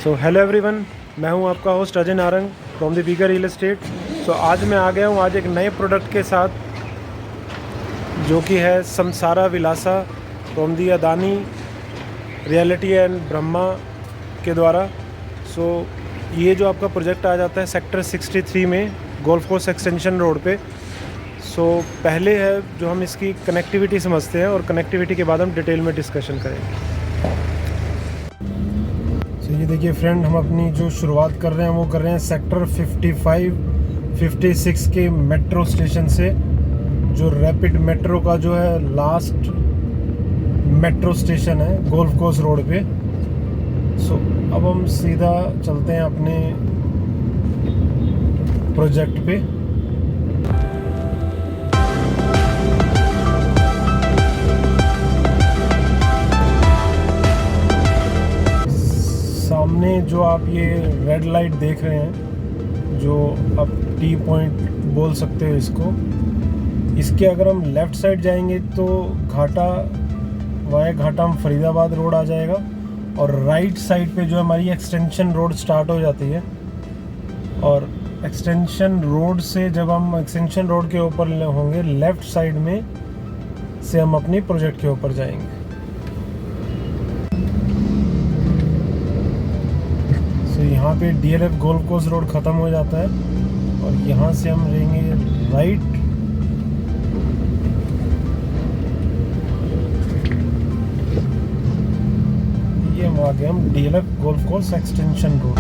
So hello everyone, मैं हूं आपका host Ajay Narang from the bigger real estate. So आज मैं आ गया हूं आज एक नए प्रोडक्ट के साथ जो कि है Samsara Vilasa from the Adani realty and Brahma के द्वारा। सो ये जो आपका प्रोजेक्ट आ जाता है सेक्टर 63 में गोल्फ कोर्स एक्सटेंशन रोड पे। सो पहले है जो हम इसकी कनेक्टिविटी समझते हैं और कनेक्टिविटी के बाद हम डिटेल में डिस्कशन करेंगे। ये देखिए फ्रेंड, हम अपनी जो शुरुआत कर रहे हैं वो कर रहे हैं सेक्टर 55-56 के मेट्रो स्टेशन से, जो रैपिड मेट्रो का जो है लास्ट मेट्रो स्टेशन है गोल्फ कोर्स रोड पे। सो अब हम सीधा चलते हैं अपने प्रोजेक्ट पे। सामने जो आप ये रेड लाइट देख रहे हैं, जो आप टी पॉइंट बोल सकते हो इसको, इसके अगर हम लेफ़्ट साइड जाएंगे तो घाटा वाया घाटा हम फरीदाबाद रोड आ जाएगा, और राइट साइड पे जो हमारी एक्सटेंशन रोड स्टार्ट हो जाती है। और एक्सटेंशन रोड से जब हम एक्सटेंशन रोड के ऊपर होंगे लेफ़्ट साइड में से हम अपनी प्रोजेक्ट के ऊपर जाएंगे। यहाँ पे DLF गोल्फ कोर्स रोड ख़त्म हो जाता है और यहाँ से हम लेंगे राइट। ये हम आ गए हम DLF golf course extension road.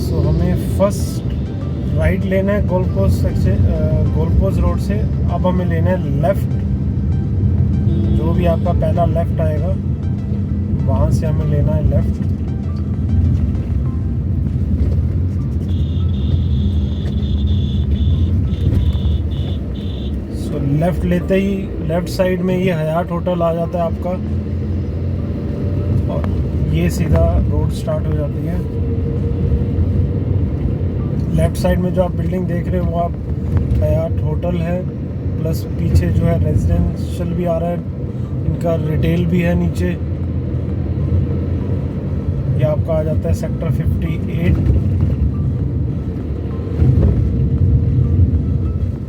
So हमें फर्स्ट राइट लेना है गोल्फ कोर्स रोड से। अब हमें लेना है लेफ़्ट, जो भी आपका पहला लेफ़्ट आएगा वहाँ से हमें लेना है लेफ़्ट। सो लेफ़्ट लेते ही लेफ़्ट साइड में ये हयात होटल आ जाता है आपका, और ये सीधा रोड स्टार्ट हो जाती है। लेफ़्ट साइड में जो आप बिल्डिंग देख रहे हो वो आप हयात होटल है, प्लस पीछे जो है रेजिडेंशियल भी आ रहा है, इनका रिटेल भी है नीचे। ये आपका आ जाता है सेक्टर 58।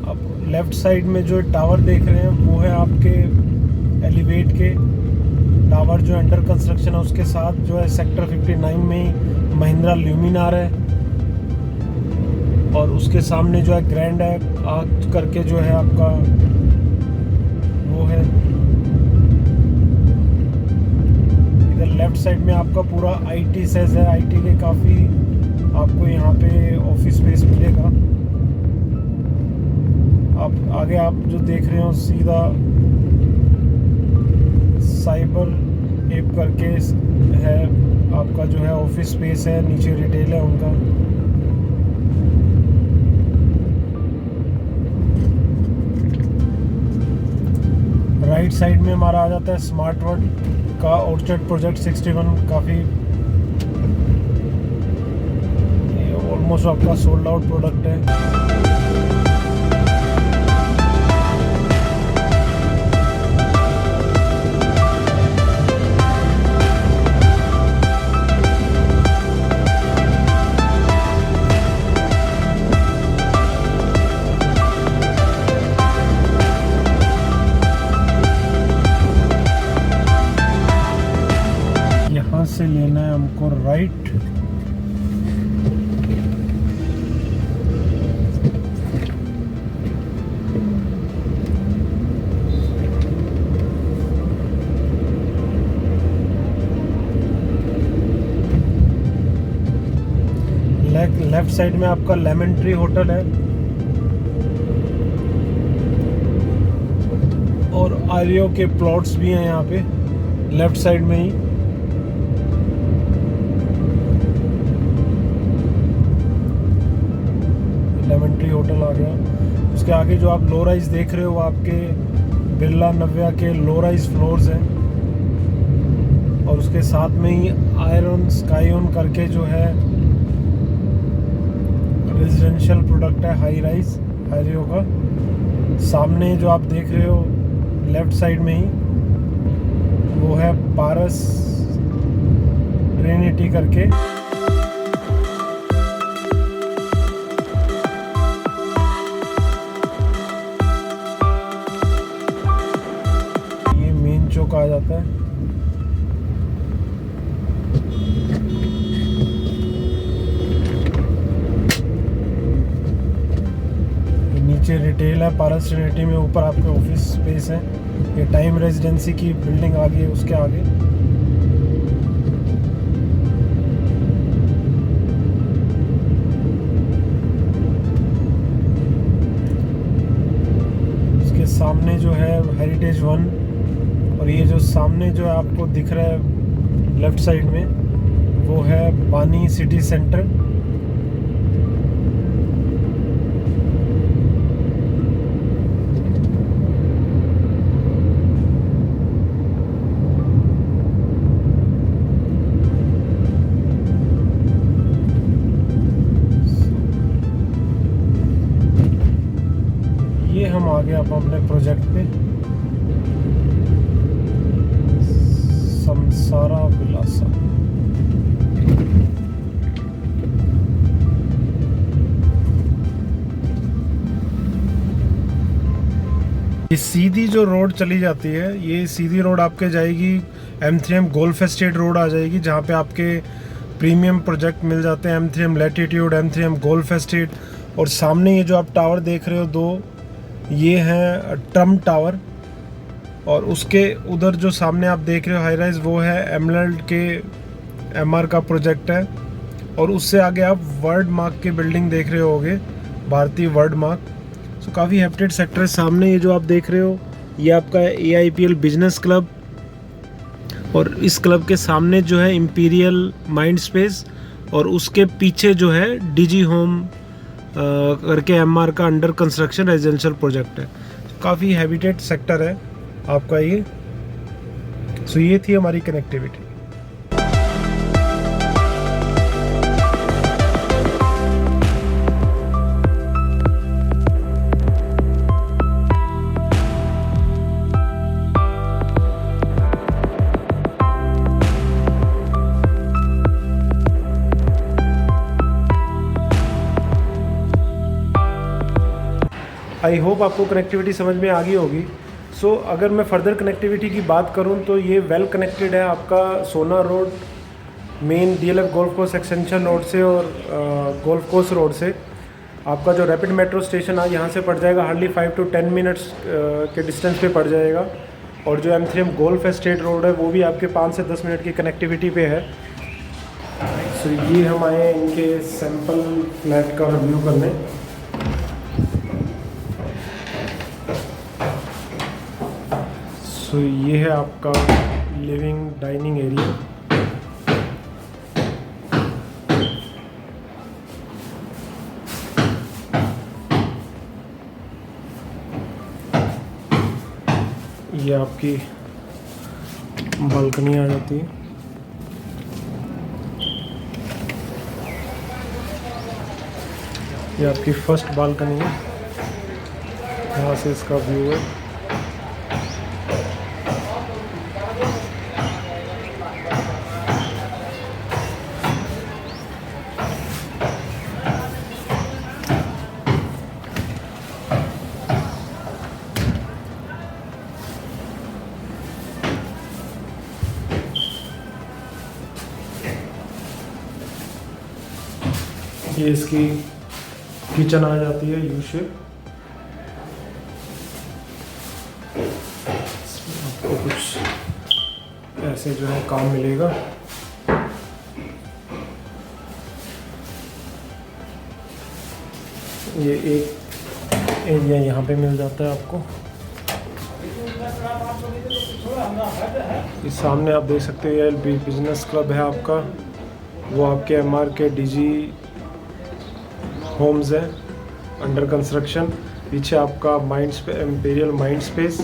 अब लेफ़्ट साइड में जो टावर देख रहे हैं वो है आपके एलिवेट के टावर जो अंडर कंस्ट्रक्शन है, उसके साथ जो है सेक्टर 59 में ही महिंद्रा ल्यूमिनार है, और उसके सामने जो है ग्रैंड है करके जो है आपका वो है। इधर लेफ्ट साइड में आपका पूरा IT सेज है, IT के काफ़ी आपको यहाँ पे ऑफिस स्पेस मिलेगा। आप आगे आप जो देख रहे हो सीधा साइबर एप करके है आपका जो है ऑफिस स्पेस है, नीचे रिटेल है उनका। राइट साइड में हमारा आ जाता है स्मार्ट वर्ल्ड का ऑर्चर्ड प्रोजेक्ट 61। काफ़ी ऑलमोस्ट आपका सोल्ड आउट प्रोडक्ट है। से लेना है हमको राइट। लेफ्ट साइड में आपका लेमन ट्री होटल है, और आर्यो के प्लॉट्स भी हैं यहाँ पे लेफ्ट साइड में ही। लेमन ट्री होटल आ गया। उसके आगे जो आप लो राइज देख रहे हो वो आपके बिरला नव्या के लो राइज फ्लोर्स हैं, और उसके साथ में ही आयरन स्काईऑन करके जो है रेजिडेंशियल प्रोडक्ट है हाई राइज। हाईवे होगा। सामने जो आप देख रहे हो लेफ्ट साइड में ही वो है पारस ट्रिनिटी करके। ये मेन चौक आ जाता है। नीचे रिटेल है पारस ट्रिनिटी में, ऊपर आपके ऑफिस स्पेस है। ये टाइम रेजिडेंसी की बिल्डिंग आ गई है उसके आगे। उसके सामने जो है हेरिटेज 1, और ये जो सामने जो आपको दिख रहा है लेफ्ट साइड में वो है बानी सिटी सेंटर। ये हम आ गए अब अपने प्रोजेक्ट पे, समसारा विलासा। ये सीधी जो रोड चली जाती है, ये सीधी रोड आपके जाएगी M3M गोल्फ एस्टेट रोड आ जाएगी, जहाँ पे आपके प्रीमियम प्रोजेक्ट मिल जाते हैं। M3M latitude, M3M golf estate. और सामने ये जो आप टावर देख रहे हो दो, ये हैं ट्रम्प टावर। और उसके उधर जो सामने आप देख रहे हो हाई राइज, वो है एमरल्ड के MR का प्रोजेक्ट है। और उससे आगे आप वर्ल्ड मार्क की बिल्डिंग देख रहे होगे, भारतीय वर्ल्ड मार्क। सो काफ़ी हैप्टेड सेक्टर है। सामने ये जो आप देख रहे हो ये आपका AIPL बिजनेस क्लब, और इस क्लब के सामने जो है इंपीरियल माइंड स्पेस, और उसके पीछे जो है DG होम करके MR का अंडर कंस्ट्रक्शन रेजिडेंशियल प्रोजेक्ट है। काफ़ी हैबिटेड सेक्टर है आपका ये। सो ये थी हमारी कनेक्टिविटी। आई होप आपको कनेक्टिविटी समझ में आ गई होगी। सो अगर मैं फर्दर कनेक्टिविटी की बात करूं तो ये वेल कनेक्टेड है आपका सोना road, main DLF golf course extension road से, और गोल्फ कोर्स रोड से। आपका जो रैपिड मेट्रो स्टेशन है यहाँ से पड़ जाएगा, हार्डली 5 to 10 मिनट्स के डिस्टेंस पे पड़ जाएगा। और जो M3M गोल्फ एस्टेट रोड है वो भी आपके 5 से 10 मिनट की कनेक्टिविटी पे है। सो ये हम आए इनके सैम्पल फ्लैट का रिव्यू करने। सो ये है आपका लिविंग डाइनिंग एरिया। ये आपकी बालकनी आ जाती है। ये आपकी फर्स्ट बालकनी है, यहाँ से इसका व्यू है। ये इसकी किचन आ जाती है यू शेप। आपको कुछ ऐसे जो है काम मिलेगा। ये एक एरिया यहाँ पे मिल जाता है आपको। इस सामने आप देख सकते हो ये बिजनेस क्लब है आपका, वो आपके MR के DG होम्स है अंडर कंस्ट्रक्शन। पीछे आपका इंपीरियल माइंड स्पेस,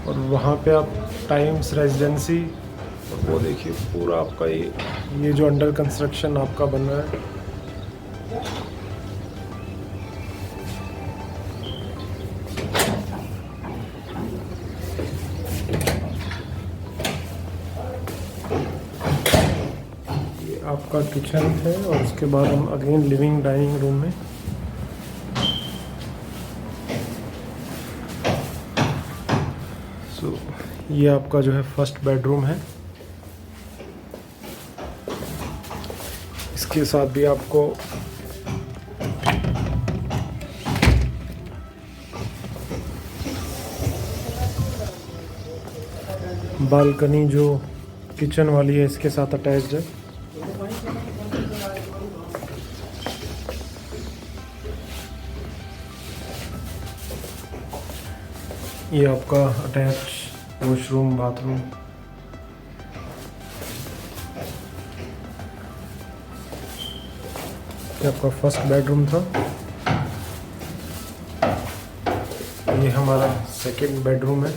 और वहाँ पे आप टाइम्स रेजिडेंसी। और वो देखिए पूरा आपका ये जो अंडर कंस्ट्रक्शन आपका बन रहा है। आपका किचन है और उसके बाद हम अगेन लिविंग डाइनिंग रूम में। सो ये आपका जो है फर्स्ट बेडरूम है। इसके साथ भी आपको बालकनी जो किचन वाली है इसके साथ अटैच्ड है। ये आपका अटैच वॉशरूम बाथरूम। ये आपका फर्स्ट बेडरूम था। ये हमारा सेकंड बेडरूम है।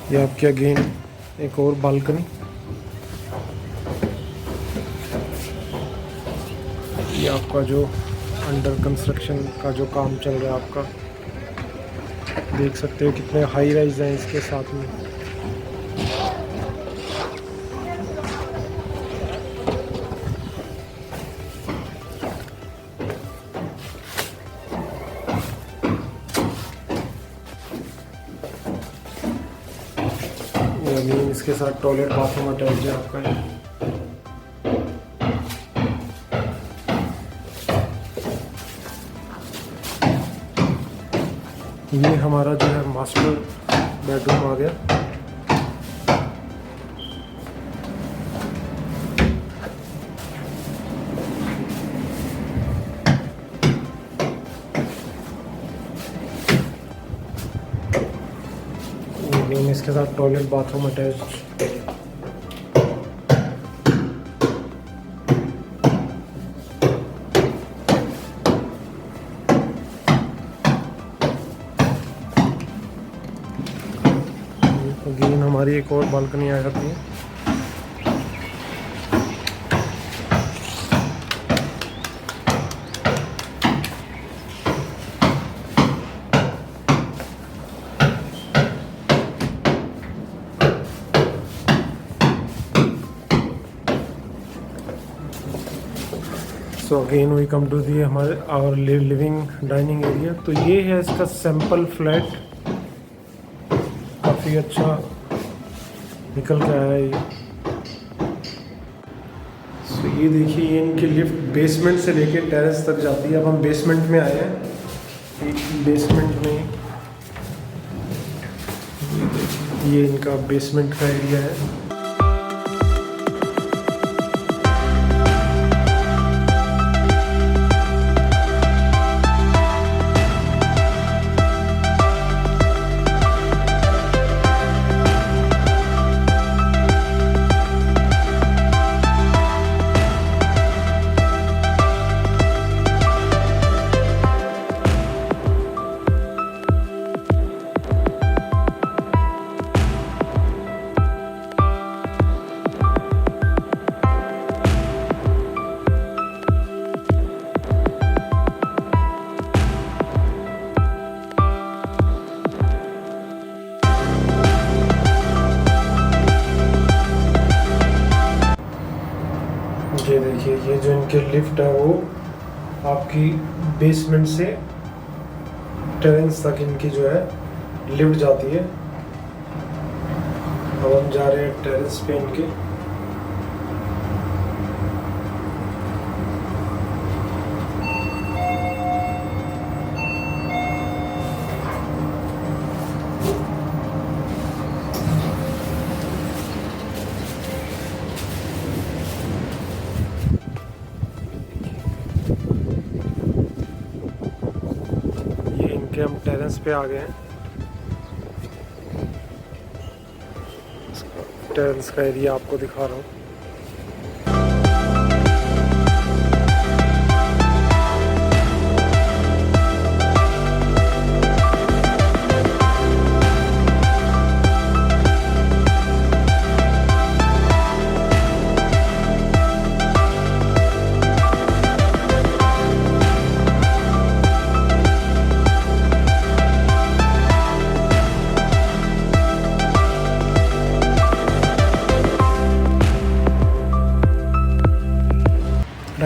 ये आपकी अगेन एक और बालकनी। ये आपका जो अंडर कंस्ट्रक्शन का जो काम चल रहा है आपका, देख सकते हो कितने हाई राइज हैं इसके साथ में। अगेन इसके साथ टॉयलेट बाथरूम अटैच है आपका। ये हमारा जो है मास्टर बेडरूम आ गया। इसके साथ टॉयलेट बाथरूम अटैच। अगेन हमारी एक और बालकनी आ जाती है। So again we come to the हमारे आवर लिविंग डाइनिंग एरिया। तो ये है इसका सैंपल फ्लैट, काफ़ी अच्छा निकल के आया ये। सो ये देखिए, ये इनकी लिफ्ट बेसमेंट से लेके टेरेस तक जाती है। अब हम बेसमेंट में आए हैं। बेसमेंट में ये इनका बेसमेंट का एरिया है। ये देखिए, ये जो इनके लिफ्ट है वो आपकी बेसमेंट से टेरेस तक इनकी जो है लिफ्ट जाती है। अब हम जा रहे हैं टेरेस पे इनके। हम टेरेस पे आ गए हैं। टेरेस का एरिया आपको दिखा रहा हूँ।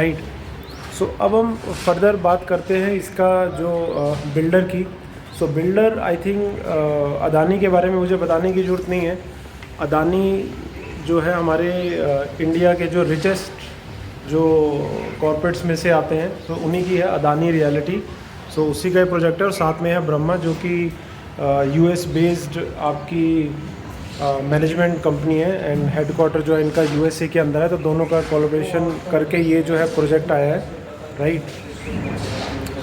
राइट। सो अब हम फर्दर बात करते हैं इसका जो बिल्डर की। सो बिल्डर आई थिंक अदानी के बारे में मुझे बताने की ज़रूरत नहीं है। अदानी जो है हमारे इंडिया के जो रिचेस्ट जो कॉर्पोरेट्स में से आते हैं, तो उन्हीं की है अदानी रियलिटी। सो उसी का प्रोजेक्ट है, और साथ में है ब्रह्मा जो कि यूएस बेस्ड आपकी मैनेजमेंट कंपनी है, एंड हेडक्वार्टर जो है इनका यूएसए के अंदर है। तो दोनों का कोलैबोरेशन करके ये जो है प्रोजेक्ट आया है, राइट।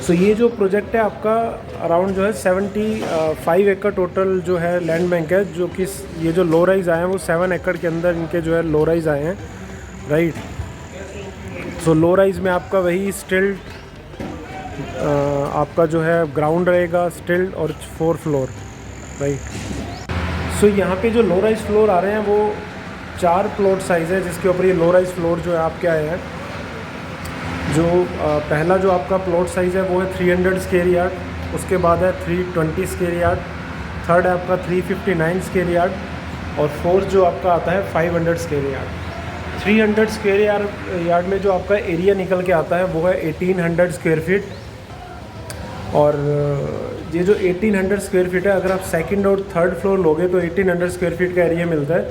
सो ये जो प्रोजेक्ट है आपका अराउंड जो है 75 एकड़ टोटल जो है लैंड बैंक है, जो कि ये जो लो राइज आए हैं वो 7 एकड़ के अंदर इनके जो है लो राइज आए हैं, राइट। सो लो राइज में आपका वही स्टिल्ट आपका जो है ग्राउंड रहेगा, स्टिल्ट और 4 फ्लोर, राइट। सो यहाँ पे जो लो राइज फ्लोर आ रहे हैं वो 4 प्लॉट साइज़ है, जिसके ऊपर ये लो राइज फ्लोर जो है आपके आए हैं। जो पहला जो आपका प्लॉट साइज़ है वो है 300 स्क्वायर यार्ड, उसके बाद है 320 स्क्वायर यार्ड, थर्ड है आपका 359 स्क्वायर यार्ड, और फोर्थ जो आपका आता है 500 स्क्वायर यार्ड। 300 स्क्वायर यार्ड में जो आपका एरिया निकल के आता है वो है 1800 स्क्वायर फीट। और ये जो 1800 स्क्वायर फीट है, अगर आप सेकंड और थर्ड फ्लोर लोगे तो 1800 स्क्वायर फीट का एरिया मिलता है।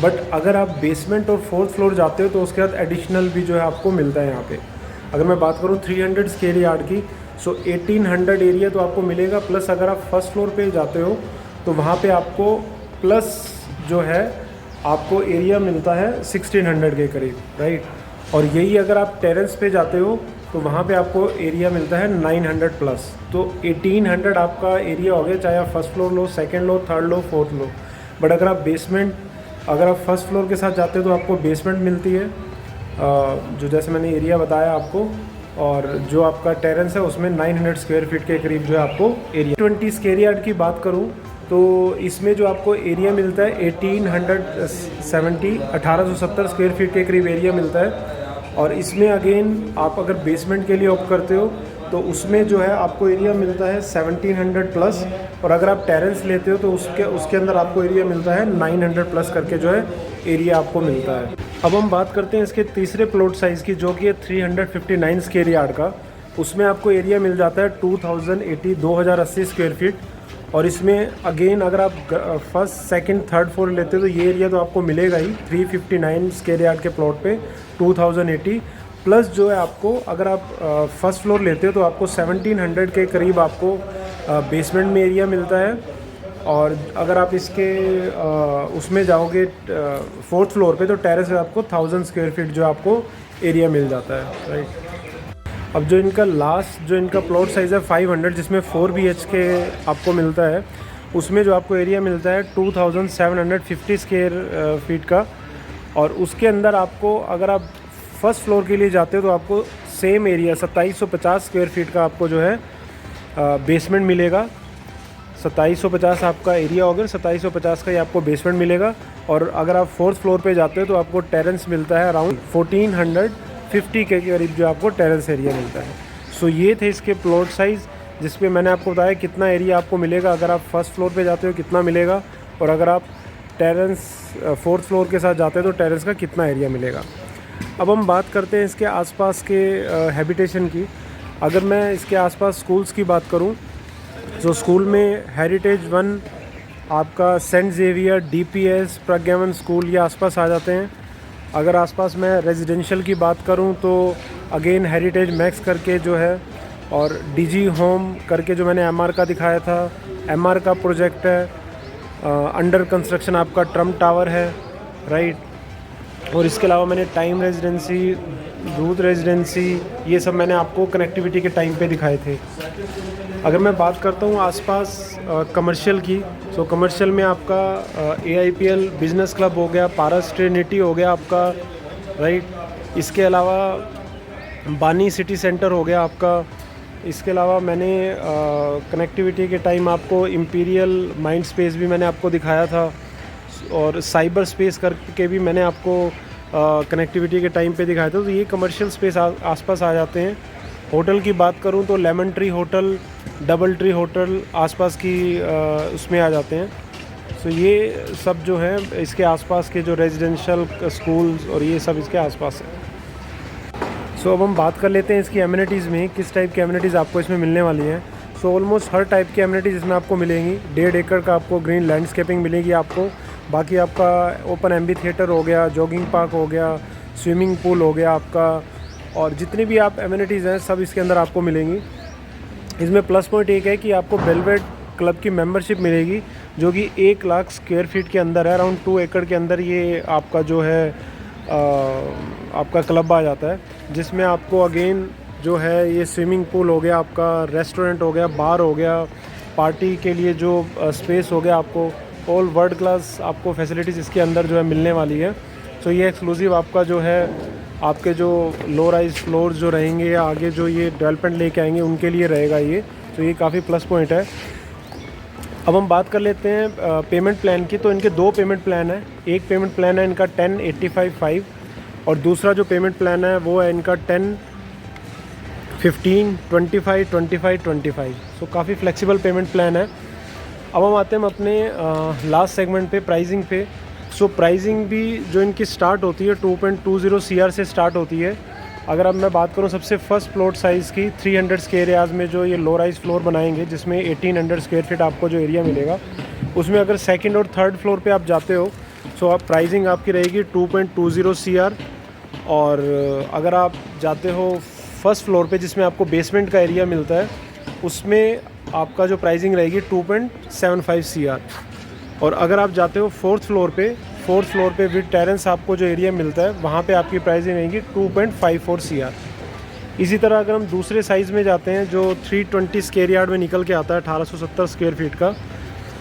बट अगर आप बेसमेंट और फोर्थ फ्लोर जाते हो तो उसके बाद एडिशनल भी जो है आपको मिलता है यहाँ पे। अगर मैं बात करूँ 300 स्क्वायर यार्ड की, सो 1800 एरिया तो आपको मिलेगा, प्लस अगर आप फर्स्ट फ्लोर पे जाते हो तो वहाँ पे आपको प्लस जो है आपको एरिया मिलता है 1600 के करीब, राइट। और यही अगर आप टेरेस पे जाते हो तो वहाँ पे आपको एरिया मिलता है 900 प्लस। तो 1800 आपका एरिया हो गया, चाहे आप first floor low, second low, third low, fourth low. But अगर आप अगर आप फर्स्ट फ्लोर के साथ जाते हो तो आपको बेसमेंट मिलती है, जो जैसे मैंने एरिया बताया आपको, और जो आपका टेरेस है उसमें 900 स्क्वायर फीट के करीब जो है आपको एरिया। 20 स्क्वायर यार्ड की बात करूँ तो इसमें जो आपको एरिया मिलता है 1870 स्क्वायर फीट के करीब एरिया मिलता है। और इसमें अगेन आप अगर बेसमेंट के लिए ऑप्ट करते हो तो उसमें जो है आपको एरिया मिलता है 1700 प्लस, और अगर आप टेरेस लेते हो तो उसके अंदर आपको एरिया मिलता है 900 प्लस करके जो है एरिया आपको मिलता है। अब हम बात करते हैं इसके तीसरे प्लॉट साइज़ की, जो कि है 359 स्क्वायर यार्ड का। उसमें आपको एरिया मिल जाता है 2080 स्क्वायर फीट। और इसमें अगेन अगर आप फर्स्ट सेकंड थर्ड फ्लोर लेते हो तो ये एरिया तो आपको मिलेगा ही 359 स्क्वायर यार्ड के प्लॉट पे 2080 प्लस जो है आपको, अगर आप फर्स्ट फ्लोर लेते हो तो आपको 1700 के करीब आपको बेसमेंट में एरिया मिलता है। और अगर आप इसके उसमें जाओगे फोर्थ फ्लोर पे तो टेरेस में आपको 1000 स्क्वायर फीट जो आपको एरिया मिल जाता है, राइट। अब जो इनका प्लॉट साइज़ है 500, जिसमें 4 BHK आपको मिलता है, उसमें जो आपको एरिया मिलता है 2750 स्क्वायर फीट का। और उसके अंदर आपको अगर आप फर्स्ट फ्लोर के लिए जाते हो तो आपको सेम एरिया 2750 स्क्वायर फीट का आपको जो है बेसमेंट मिलेगा। 2750 आपका एरिया होगा, 2750 का ही आपको बेसमेंट मिलेगा। और अगर आप फोर्थ फ्लोर पे जाते हो तो आपको टेरेस मिलता है अराउंड 1450 के करीब जो आपको टेरेस एरिया मिलता है। सो ये थे इसके प्लॉट साइज़, जिस पे मैंने आपको बताया कितना एरिया आपको मिलेगा अगर आप फर्स्ट फ्लोर पे जाते हो कितना मिलेगा, और अगर आप टेरेस फोर्थ फ्लोर के साथ जाते हो तो टेरेस का कितना एरिया मिलेगा। अब हम बात करते हैं इसके आसपास के हैबिटेशन की। अगर मैं इसके आसपास स्कूल्स की बात करूं तो स्कूल में हेरिटेज 1 आपका सेंट जेवियर, DPS, प्रज्ञावन स्कूल ये आसपास आ जाते हैं। अगर आसपास मैं रेजिडेंशियल की बात करूं तो अगेन हेरिटेज मैक्स करके जो है, और DG होम करके जो मैंने MR का दिखाया था, MR का प्रोजेक्ट है। अंडर कंस्ट्रक्शन आपका ट्रम्प टावर है, राइट। और इसके अलावा मैंने टाइम रेजिडेंसी, रूथ रेजिडेंसी, ये सब मैंने आपको कनेक्टिविटी के टाइम पे दिखाए थे। अगर मैं बात करता हूँ आसपास कमर्शियल की, तो कमर्शियल में आपका AIPL बिज़नेस क्लब हो गया, पारस ट्रिनिटी हो गया आपका, राइट। इसके अलावा बानी सिटी सेंटर हो गया आपका। इसके अलावा मैंने कनेक्टिविटी के टाइम आपको इम्पीरियल माइंड स्पेस भी मैंने आपको दिखाया था, और साइबर स्पेस करके भी मैंने आपको कनेक्टिविटी के टाइम पे दिखाया था। तो ये कमर्शियल स्पेस आसपास आ जाते हैं। होटल की बात करूं तो lemon tree hotel, double tree hotel आसपास की उसमें आ जाते हैं। सो ये सब जो है इसके आसपास के जो रेजिडेंशियल स्कूल्स और ये सब इसके आसपास है। सो अब हम बात कर लेते हैं इसकी एमिनिटीज़ में, किस टाइप की एमिनिटीज़ आपको इसमें मिलने वाली हैं। सो ऑलमोस्ट हर टाइप की एमिनिटीज़ इसमें आपको मिलेंगी। 1.5 एकड़ का आपको ग्रीन लैंडस्केपिंग मिलेगी आपको। बाकी आपका ओपन एम्बी थिएटर हो गया, जॉगिंग पार्क हो गया, स्विमिंग पूल हो गया आपका, और जितनी भी आप एमिनिटीज़ हैं सब इसके अंदर आपको मिलेंगी। इसमें प्लस पॉइंट एक है कि आपको वेलवेट क्लब की मेंबरशिप मिलेगी, जो कि 1 लाख स्क्वायर फीट के अंदर है। अराउंड 2 एकड़ के अंदर ये आपका जो है आपका क्लब आ जाता है, जिसमें आपको अगेन जो है ये स्विमिंग पूल हो गया आपका, रेस्टोरेंट हो गया, बार हो गया, पार्टी के लिए जो स्पेस हो गया, आपको ऑल वर्ल्ड क्लास आपको फैसिलिटीज़ इसके अंदर जो है मिलने वाली है। सो ये एक्सक्लूसिव आपका जो है आपके जो लो राइज फ्लोर्स जो रहेंगे या आगे जो ये डेवलपमेंट लेके आएंगे उनके लिए रहेगा ये। तो ये काफ़ी प्लस पॉइंट है। अब हम बात कर लेते हैं पेमेंट प्लान की। तो इनके 2 पेमेंट प्लान है। एक पेमेंट प्लान है इनका 10/85/5 और दूसरा जो पेमेंट प्लान है वो है इनका 10/15/25/25/25। सो काफ़ी फ्लेक्सिबल पेमेंट प्लान है। अब हम आते हैं अपने लास्ट सेगमेंट पे, प्राइसिंग पे। सो प्राइसिंग भी जो इनकी स्टार्ट होती है 2.20 CR से स्टार्ट होती है। अगर अब मैं बात करूं सबसे फर्स्ट प्लॉट साइज़ की 300 स्क्वायर एरियाज़ में जो ये लो राइज फ्लोर बनाएंगे, जिसमें 1800 स्क्वायर फीट आपको जो एरिया मिलेगा, उसमें अगर सेकंड और थर्ड फ्लोर पे आप जाते हो सो आप प्राइसिंग आपकी रहेगी 2.20 CR। और अगर आप जाते हो फर्स्ट फ्लोर पे जिसमें आपको बेसमेंट का एरिया मिलता है, उसमें आपका जो प्राइसिंग रहेगी 2.75 CR। और अगर आप जाते हो फोर्थ फ्लोर पे विद टेरेंस आपको जो एरिया मिलता है, वहाँ पे आपकी प्राइसिंग रहेगी 2.54 CR। इसी तरह अगर हम दूसरे साइज़ में जाते हैं जो 320 स्क्वायर यार्ड में निकल के आता है 1870 स्क्वायर फीट का,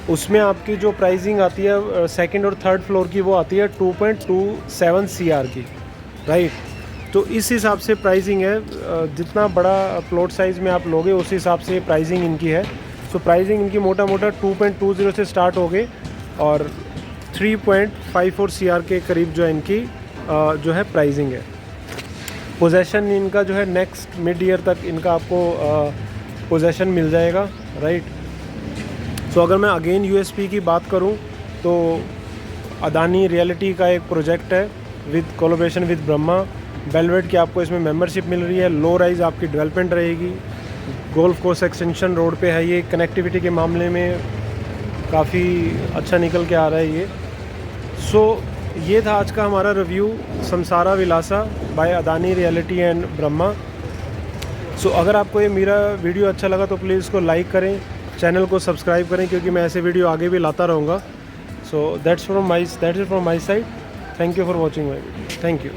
उसमें आपकी जो प्राइसिंग आती है सेकंड और थर्ड फ्लोर की वो आती है 2.27 CR की, राइट। तो इस हिसाब से प्राइसिंग है, जितना बड़ा प्लॉट साइज़ में आप लोगे उस हिसाब से प्राइसिंग इनकी है। सो प्राइसिंग इनकी मोटा 2.20 से स्टार्ट हो गई और 3.54 CR के करीब जो है इनकी जो है प्राइसिंग है। पोजेसन इनका जो है नेक्स्ट मिड ईयर तक इनका आपको पोजेसन मिल जाएगा, राइट। सो अगर मैं अगेन यूएसपी की बात करूं तो अदानी रियलिटी का एक प्रोजेक्ट है with collaboration with Brahma velvet की, आपको इसमें मेंबरशिप मिल रही है। लो राइज आपकी डेवलपमेंट रहेगी, गोल्फ कोर्स एक्सटेंशन रोड पे है ये। कनेक्टिविटी के मामले में काफ़ी अच्छा निकल के आ रहा है ये। सो ये था आज का हमारा review Samsara Vilasa by Adani realty and Brahma. So अगर आपको ये मेरा वीडियो अच्छा लगा तो प्लीज़ इसको लाइक करें, चैनल को सब्सक्राइब करें, क्योंकि मैं ऐसे वीडियो आगे भी लाता रहूँगा। So that's it from my side. Thank you for watching my video. Thank you.